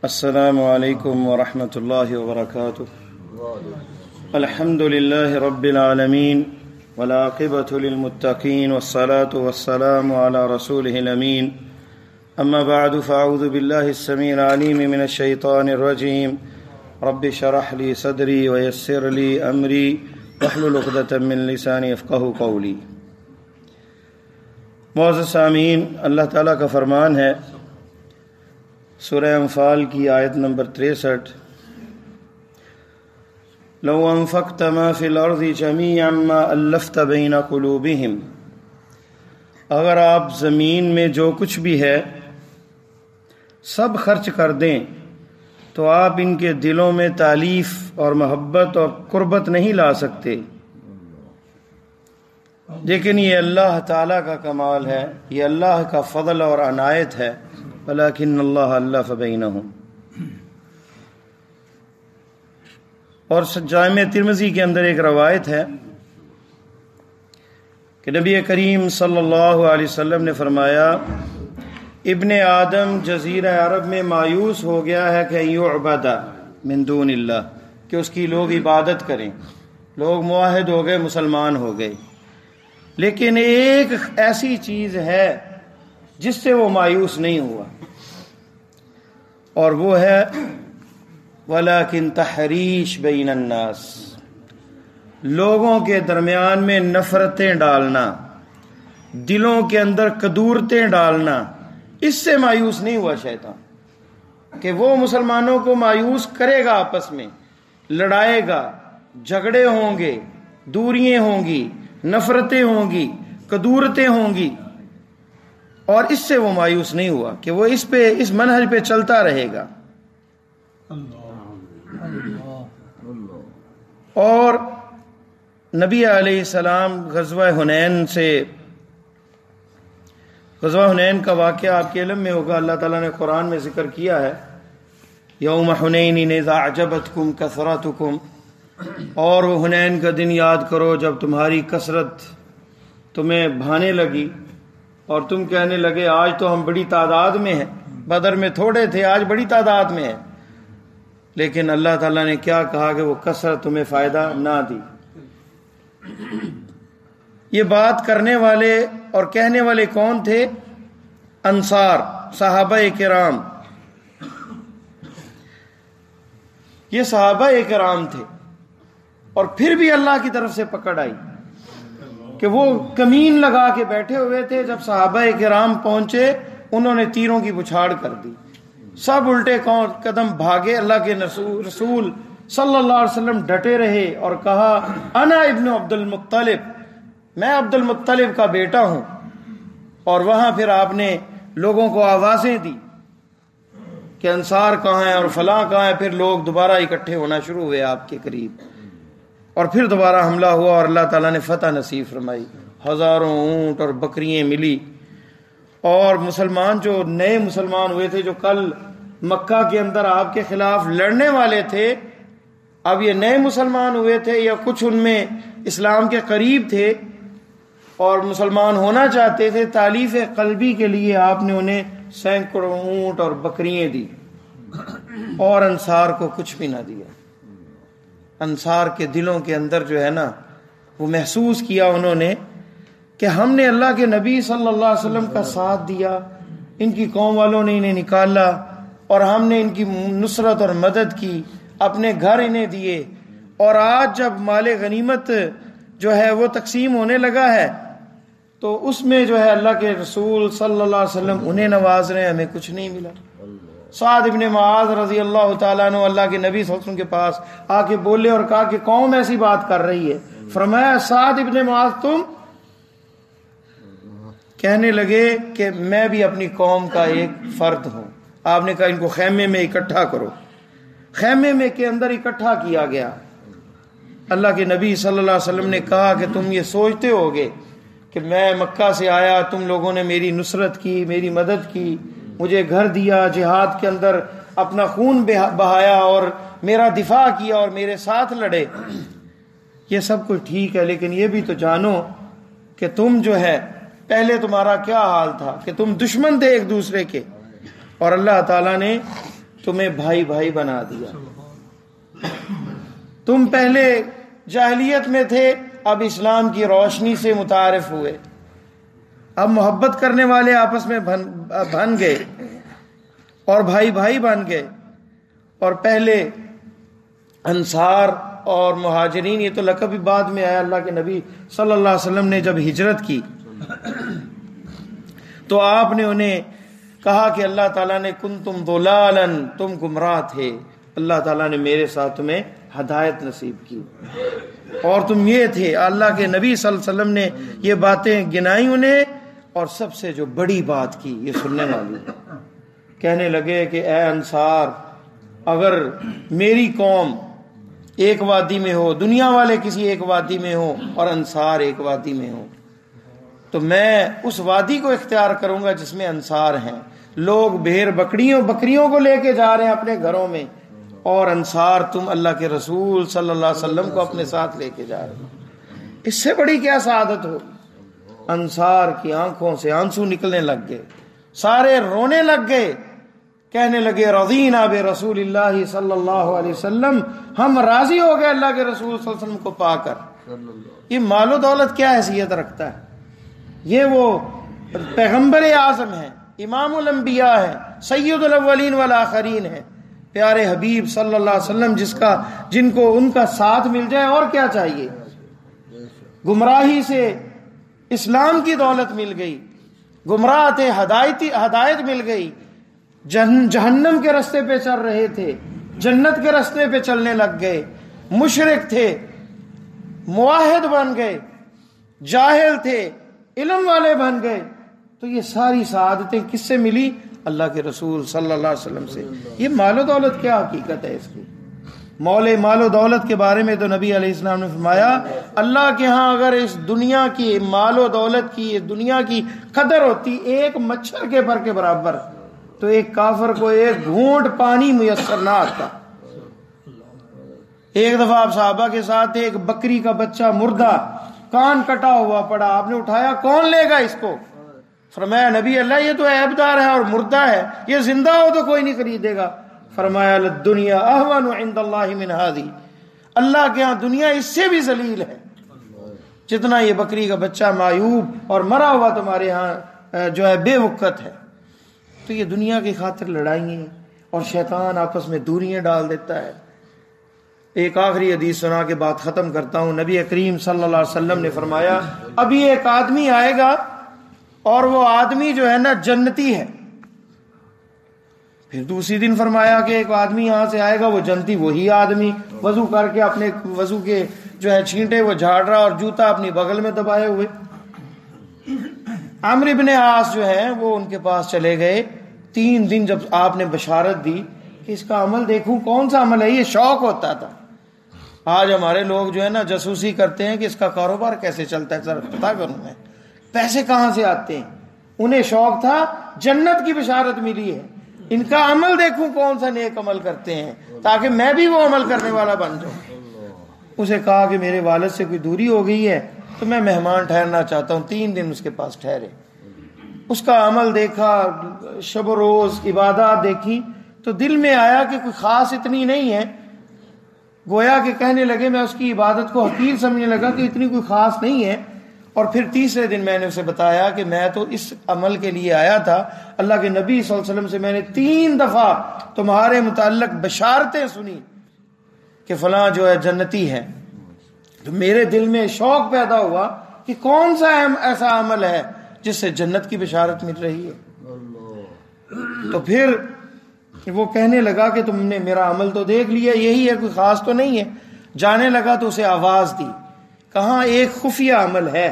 السلام علیکم ورحمۃ اللہ وبرکاتہ. الحمد للہ رب العالمین والعاقبۃ للمتقین والصلاة والسلام علی رسولہ الامین. اما بعد فاعوذ باللہ السمیع العلیم من الشیطان الرجیم. رب اشرح لی صدری ویسر لی امری واحلل عقدۃ من لسانی یفقہوا قولی. معزز سامعین، اللہ تعالیٰ کا فرمان ہے سورہ انفال کی آیت نمبر 63، لو انفقت ما فی الارض جمیعا ما الفت بین قلوبہم. اگر آپ زمین میں جو کچھ بھی ہے سب خرچ کر دیں تو آپ ان کے دلوں میں تالیف اور محبت اور قربت نہیں لا سکتے. لیکن یہ اللہ تعالیٰ کا کمال ہے، یہ اللہ کا فضل اور عنایت ہے. ولیکن اللہ الف بینہم. اور جامع ترمذی کے اندر ایک روایت ہے کہ نبی کریم صلی اللہ علیہ وسلم نے فرمایا، ابن آدم جزیرہ عرب میں مایوس ہو گیا ہے کہ یعبد من دون اللہ، کہ اس کی لوگ عبادت کریں. لوگ موحد ہو گئے، مسلمان ہو گئے، لیکن ایک ایسی چیز ہے جس سے وہ مایوس نہیں ہوا، اور وہ ہے وَلَكِن تَحْرِيشْ بَيْنَ النَّاسِ، لوگوں کے درمیان میں نفرتیں ڈالنا، دلوں کے اندر کدورتیں ڈالنا. اس سے مایوس نہیں ہوا شیطان، کہ وہ مسلمانوں کو مایوس کرے گا، آپس میں لڑائے گا، جھگڑے ہوں گے، دوریاں ہوں گی، نفرتیں ہوں گی، کدورتیں ہوں گی، اور اس سے وہ مایوس نہیں ہوا کہ وہ اس منہج پہ چلتا رہے گا. اور نبی علیہ السلام غزوہ حنین کا واقعہ آپ کے علم میں ہوگا. اللہ تعالیٰ نے قرآن میں ذکر کیا ہے، یوم حنین اذ اعجبتکم کثرتکم، اور وہ حنین کا دن یاد کرو جب تمہاری کثرت تمہیں بھانے لگی اور تم کہنے لگے آج تو ہم بڑی تعداد میں ہیں، بدر میں تھوڑے تھے، آج بڑی تعداد میں ہیں. لیکن اللہ تعالیٰ نے کیا کہا کہ وہ کثرت تمہیں فائدہ نہ دی. یہ بات کرنے والے اور کہنے والے کون تھے؟ انصار، صحابہ کرام. یہ صحابہ کرام تھے، اور پھر بھی اللہ کی طرف سے پکڑ آئی کہ وہ کمین لگا کے بیٹھے ہوئے تھے. جب صحابہ کرام پہنچے انہوں نے تیروں کی بچھاڑ کر دی، سب الٹے قدم بھاگے. اللہ کے رسول صلی اللہ علیہ وسلم ڈٹے رہے اور کہا، انا ابن عبد المطلب، میں عبد المطلب کا بیٹا ہوں. اور وہاں پھر آپ نے لوگوں کو آوازیں دی کہ انصار کہاں ہیں اور فلاں کہاں ہیں. پھر لوگ دوبارہ اکٹھے ہونا شروع ہوئے آپ کے قریب، اور پھر دوبارہ حملہ ہوا اور اللہ تعالیٰ نے فتح نصیب فرمائی. ہزاروں اونٹ اور بکریاں ملی، اور مسلمان جو نئے مسلمان ہوئے تھے، جو کل مکہ کے اندر آپ کے خلاف لڑنے والے تھے، اب یہ نئے مسلمان ہوئے تھے، یا کچھ ان میں اسلام کے قریب تھے اور مسلمان ہونا چاہتے تھے. تالیف قلبی کے لیے آپ نے انہیں سینکڑوں اونٹ اور بکریاں دی، اور انصار کو کچھ بھی نہ دیا. انصار کے دلوں کے اندر جو ہے نا، وہ محسوس کیا انہوں نے کہ ہم نے اللہ کے نبی صلی اللہ علیہ وسلم کا ساتھ دیا، ان کی قوم والوں نے انہیں نکالا، اور ہم نے ان کی نصرت اور مدد کی، اپنے گھر انہیں دیے، اور آج جب مال غنیمت جو ہے وہ تقسیم ہونے لگا ہے تو اس میں جو ہے اللہ کے رسول صلی اللہ علیہ وسلم انہیں نواز رہے ہیں، ہمیں کچھ نہیں ملا. سعد ابن معاذ رضی اللہ تعالیٰ عنہ اللہ کے نبی صلی اللہ علیہ وسلم کے پاس آ کے بولے اور کہا کہ قوم ایسی بات کر رہی ہے. فرمایا، سعد ابن معاذ تم؟ کہنے لگے کہ میں بھی اپنی قوم کا ایک فرد ہوں. آپ نے کہا ان کو خیمے میں اکٹھا کرو. خیمے میں کے اندر اکٹھا کیا گیا. اللہ کے نبی صلی اللہ علیہ وسلم نے کہا کہ تم یہ سوچتے ہوگے کہ میں مکہ سے آیا، تم لوگوں نے میری نصرت کی، میری مدد کی، مجھے گھر دیا، جہاد کے اندر اپنا خون بہایا اور میرا دفاع کیا اور میرے ساتھ لڑے. یہ سب کچھ ٹھیک ہے، لیکن یہ بھی تو جانو کہ تم جو ہے پہلے تمہارا کیا حال تھا، کہ تم دشمن تھے ایک دوسرے کے، اور اللہ تعالیٰ نے تمہیں بھائی بھائی بنا دیا. تم پہلے جاہلیت میں تھے، اب اسلام کی روشنی سے متعارف ہوئے، اب محبت کرنے والے آپس میں بن گئے اور بھائی بھائی بن گئے. اور پہلے انصار اور مہاجرین، یہ تو لقب بھی بعد میں آیا. اللہ کے نبی صلی اللہ علیہ وسلم نے جب ہجرت کی تو آپ نے انہیں کہا کہ اللہ تعالیٰ نے کنتم ضلالا، تم گمراہ تھے، اللہ تعالیٰ نے میرے ساتھ تمہیں ہدایت نصیب کی اور تم یہ تھے. اللہ کے نبی صلی اللہ علیہ وسلم نے یہ باتیں گنائی انہیں، اور سب سے جو بڑی بات کی یہ سننے والی، کہنے لگے کہ اے انصار، اگر میری قوم ایک وادی میں ہو، دنیا والے کسی ایک وادی میں ہو اور انصار ایک وادی میں ہو، تو میں اس وادی کو اختیار کروں گا جس میں انصار ہیں. لوگ بھیڑ بکریوں کو لے کے جا رہے ہیں اپنے گھروں میں، اور انصار تم اللہ کے رسول صلی اللہ علیہ وسلم کو اپنے ساتھ لے کے جا رہے ہو. اس سے بڑی کیا سعادت ہو. انصار کی آنکھوں سے آنسو نکلنے لگ گئے، سارے رونے لگ گئے، کہنے لگے رضینا برسول اللہ صلی اللہ علیہ وسلم، ہم راضی ہو گئے اللہ کے رسول صلی اللہ علیہ وسلم کو پا کر. یہ مال و دولت کیا حیثیت رکھتا ہے؟ یہ وہ پیغمبر اعظم ہیں، امام الانبیاء ہیں، سید الاولین والآخرین ہیں، پیارے حبیب صلی اللہ علیہ وسلم جن کو ان کا ساتھ مل جائے اور کیا چاہیے. گمراہی سے اسلام کی دولت مل گئی، گمراہ تھے ہدایت مل گئی، جہنم کے راستے پہ چل رہے تھے جنت کے راستے پہ چلنے لگ گئے، مشرک تھے موحد بن گئے، جاہل تھے علم والے بن گئے. تو یہ ساری سعادتیں کس سے ملی؟ اللہ کے رسول صلی اللہ علیہ وسلم سے. یہ مال و دولت کیا حقیقت ہے اس کی؟ مال و دولت کے بارے میں تو نبی علیہ السلام نے فرمایا، اللہ کے ہاں اگر اس دنیا کی مال و دولت کی، اس دنیا کی قدر ہوتی ایک مچھر کے پر کے برابر، تو ایک کافر کو ایک گھونٹ پانی میسر نہ آتا. ایک دفعہ آپ صحابہ کے ساتھ ایک بکری کا بچہ مردہ کان کٹا ہوا پڑا، آپ نے اٹھایا، کون لے گا اس کو؟ فرمایا نبی اللہ یہ تو عیبدار ہے اور مردہ ہے، یہ زندہ ہو تو کوئی نہیں خریدے گا. فرمایا للدنیا اہون عند اللہ من ہذی، اللہ کے ہاں دنیا اس سے بھی ذلیل ہے جتنا یہ بکری کا بچہ معیوب اور مرا ہوا تمہارے ہاں جو ہے بے وقت ہے. تو یہ دنیا کی خاطر لڑائیں اور شیطان آپس میں دوریاں ڈال دیتا ہے. ایک آخری حدیث سنا کے بات ختم کرتا ہوں. نبی کریم صلی اللہ علیہ وسلم نے فرمایا ابھی ایک آدمی آئے گا اور وہ آدمی جو ہے نا جنتی ہے. پھر دوسری دن فرمایا کہ ایک آدمی یہاں سے آئے گا وہ جنتی، وہی آدمی وضو کر کے اپنے وضو کے جو ہے چھینٹے وہ جھاڑ رہا اور جوتا اپنی بغل میں دبائے ہوئے. عمرو بن عاص جو ہے وہ ان کے پاس چلے گئے. 3 دن جب آپ نے بشارت دی کہ اس کا عمل دیکھوں کون سا عمل ہے، یہ شوق ہوتا تھا. آج ہمارے لوگ جو ہے نا جاسوسی کرتے ہیں کہ اس کا کاروبار کیسے چلتا ہے، ذرا پتا کروں میں پیسے کہاں سے آتے ہیں. انہیں شوق تھا جنت کی بشارت ملی ہے، ان کا عمل دیکھوں کون سا نیک عمل کرتے ہیں تاکہ میں بھی وہ عمل کرنے والا بن جاؤں. اسے کہا کہ میرے والد سے کوئی دوری ہو گئی ہے تو میں مہمان ٹھہرنا چاہتا ہوں. 3 دن اس کے پاس ٹھہرے. اس کا عمل دیکھا، شب و روز عبادات دیکھی تو دل میں آیا کہ کوئی خاص اتنی نہیں ہے. گویا کہ کہنے لگے، میں اس کی عبادت کو حقیر سمجھنے لگا کہ اتنی کوئی خاص نہیں ہے. اور پھر تیسرے دن میں نے اسے بتایا کہ میں تو اس عمل کے لیے آیا تھا، اللہ کے نبی صلی اللہ علیہ وسلم سے میں نے 3 دفعہ تمہارے متعلق بشارتیں سنی کہ فلاں جو ہے جنتی ہے. تو میرے دل میں شوق پیدا ہوا کہ کون سا ایسا عمل ہے جس سے جنت کی بشارت مل رہی ہے. تو پھر وہ کہنے لگا کہ تم نے میرا عمل تو دیکھ لیا، یہی ہے، کوئی خاص تو نہیں ہے. جانے لگا تو اسے آواز دی، کہاں ایک خفیہ عمل ہے،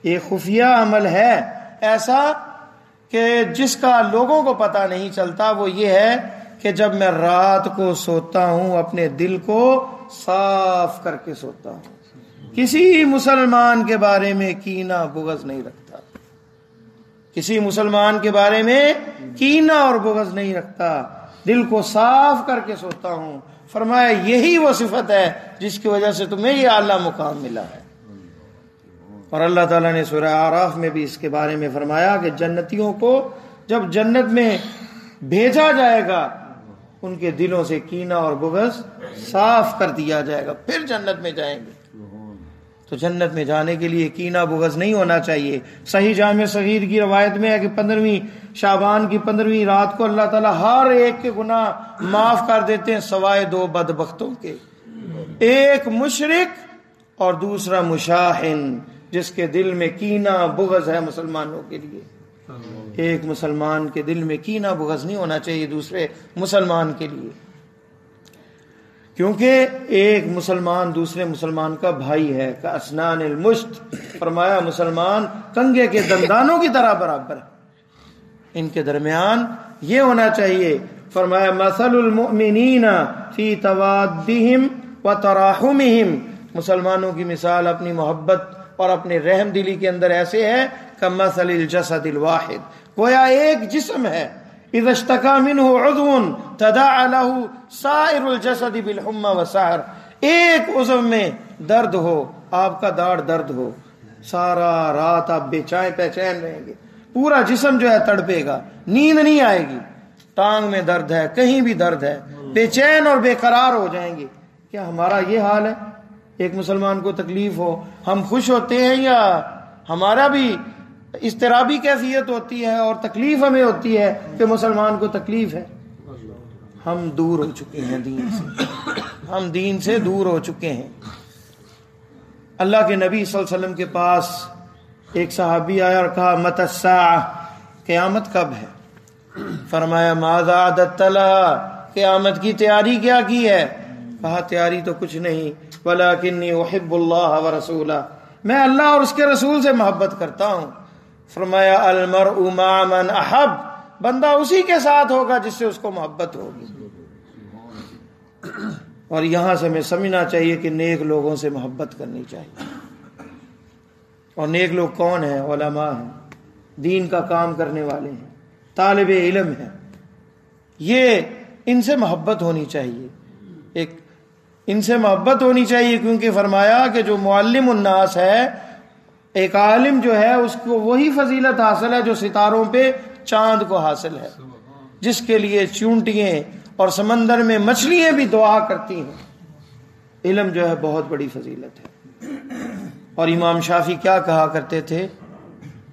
ایک خفیہ عمل ہے ایسا کہ جس کا لوگوں کو پتہ نہیں چلتا. وہ یہ ہے کہ جب میں رات کو سوتا ہوں اپنے دل کو صاف کر کے سوتا ہوں، کسی مسلمان کے بارے میں کینہ بغض نہیں رکھتا، کسی مسلمان کے بارے میں کینہ اور بغض نہیں رکھتا، دل کو صاف کر کے سوتا ہوں. فرمایا یہی وہ صفت ہے جس کی وجہ سے تمہیں یہ اعلیٰ مقام ملا ہے. اور اللہ تعالیٰ نے سورہ اعراف میں بھی اس کے بارے میں فرمایا کہ جنتیوں کو جب جنت میں بھیجا جائے گا ان کے دلوں سے کینہ اور بغض صاف کر دیا جائے گا، پھر جنت میں جائیں گے۔ تو جنت میں جانے کے لیے کینہ بغض نہیں ہونا چاہیے۔ صحیح جامع صغیر کی روایت میں ہے کہ 15ویں شعبان کی 15ویں رات کو اللہ تعالیٰ ہر ایک کے گناہ معاف کر دیتے ہیں سوائے 2 بدبختوں کے، ایک مشرک اور دوسرا مشاحن، جس کے دل میں کینہ بغض ہے مسلمانوں کے لیے۔ ایک مسلمان کے دل میں کینہ بغض نہیں ہونا چاہیے دوسرے مسلمان کے لیے، کیونکہ ایک مسلمان دوسرے مسلمان کا بھائی ہے۔ کہ اسنان المشت، فرمایا مسلمان کنگے کے دندانوں کی طرح برابر ہے، ان کے درمیان یہ ہونا چاہیے۔ فرمایا مثل المؤمنین فی توادہم وتراحمہم، مسلمانوں کی مثال اپنی محبت اور اپنے رحم دلی کے اندر ایسے ہے کمثل الجسد الواحد، گویا ایک جسم ہے، اذا اشتکا منہ عضو تداعى له سائر الجسد بالحمى والسحر، ایک عضو میں درد ہو، آپ کا داڑھ درد ہو، سارا رات آپ بے چین رہیں گے، پورا جسم جو ہے تڑپے گا، نیند نہیں آئے گی، ٹانگ میں درد ہے، کہیں بھی درد ہے، بے چین اور بے قرار ہو جائیں گے۔ کیا ہمارا یہ حال ہے؟ ایک مسلمان کو تکلیف ہو ہم خوش ہوتے ہیں، یا ہمارا بھی اضطرابی کیفیت ہوتی ہے اور تکلیف ہمیں ہوتی ہے کہ مسلمان کو تکلیف ہے؟ ہم دور ہو چکے ہیں دین سے، ہم دین سے دور ہو چکے ہیں۔ اللہ کے نبی صلی اللہ علیہ وسلم کے پاس ایک صحابی آیا اور کہا متی الساعہ، قیامت کب ہے؟ فرمایا ماذا اعددت لها، قیامت کی تیاری کیا کی ہے؟ کہا تیاری تو کچھ نہیں، ولکنی احب اللہ ورسولہ، میں اللہ اور اس کے رسول سے محبت کرتا ہوں۔ فرمایا المرء مع من احب، بندہ اسی کے ساتھ ہوگا جس سے اس کو محبت ہوگی۔ اور یہاں سے ہمیں سمجھنا چاہیے کہ نیک لوگوں سے محبت کرنی چاہیے، اور نیک لوگ کون ہیں؟ علماء ہیں، دین کا کام کرنے والے ہیں، طالب علم ہیں، یہ ان سے محبت ہونی چاہیے، ان سے محبت ہونی چاہیے، کیونکہ فرمایا کہ جو معلم الناس ہے، ایک عالم جو ہے اس کو وہی فضیلت حاصل ہے جو ستاروں پہ چاند کو حاصل ہے، جس کے لیے چونٹیاں اور سمندر میں مچھلیاں بھی دعا کرتی ہیں۔ علم جو ہے بہت بڑی فضیلت ہے۔ اور امام شافعی کیا کہا کرتے تھے؟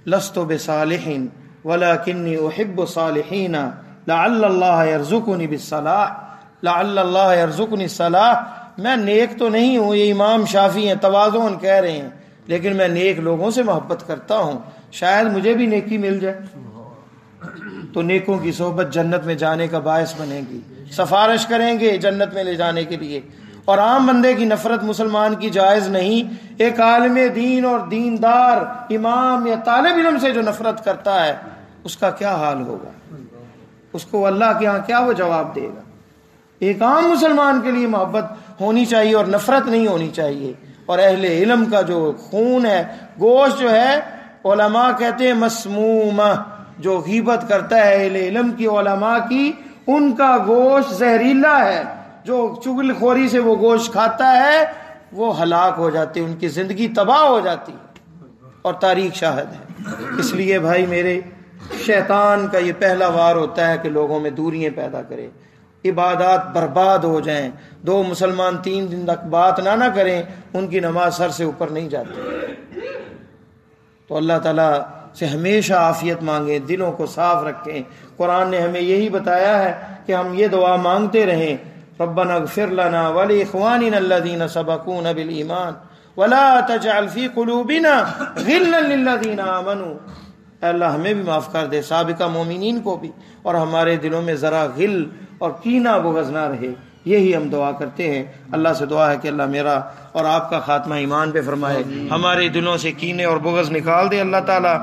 لست بصالح ولکنی احب الصالحین لعل اللہ یرزقنی بالصلاح، لعل اللہ یرزقنی الصلاح، میں نیک تو نہیں ہوں، یہ امام شافعی ہیں، تواضعاً کہہ رہے ہیں، لیکن میں نیک لوگوں سے محبت کرتا ہوں، شاید مجھے بھی نیکی مل جائے۔ تو نیکوں کی صحبت جنت میں جانے کا باعث بنے گی، سفارش کریں گے جنت میں لے جانے کے لیے۔ اور عام بندے کی نفرت مسلمان کی جائز نہیں، ایک عالم دین اور دیندار امام یا طالب علم سے جو نفرت کرتا ہے اس کا کیا حال ہوگا، اس کو اللہ کے ہاں کیا وہ جواب دے گا۔ ایک عام مسلمان کے لیے محبت ہونی چاہیے اور نفرت نہیں ہونی چاہیے۔ اور اہل علم کا جو خون ہے، گوشت جو ہے، علماء کہتے ہیں مسمومہ، جو غیبت کرتا ہے اہل علم کی، علماء کی، ان کا گوشت زہریلا ہے، جو چغل خوری سے وہ گوشت کھاتا ہے وہ ہلاک ہو جاتے، ان کی زندگی تباہ ہو جاتی، اور تاریخ شاہد ہے۔ اس لیے بھائی میرے، شیطان کا یہ پہلا وار ہوتا ہے کہ لوگوں میں دوریاں پیدا کرے، عبادات برباد ہو جائیں، 2 مسلمان 3 دن تک بات نہ کریں، ان کی نماز سر سے اوپر نہیں جاتی۔ تو اللہ تعالیٰ سے ہمیشہ عافیت مانگیں، دلوں کو صاف رکھیں۔ قرآن نے ہمیں یہی بتایا ہے کہ ہم یہ دعا مانگتے رہیں، ربنا اغفر لنا ولاخواننا الذین سبقونا بالایمان ولا تجعل فی قلوبنا غلا للذین آمنوا، اے اللہ ہمیں بھی معاف کر دے، سابقہ مومنین کو بھی، اور ہمارے دلوں میں ذرا غل اور کینہ بغض نہ رہے۔ یہی ہم دعا کرتے ہیں۔ اللہ سے دعا ہے کہ اللہ میرا اور آپ کا خاتمہ ایمان پہ فرمائے، ہمارے دلوں سے کینے اور بغض نکال دے اللہ تعالیٰ۔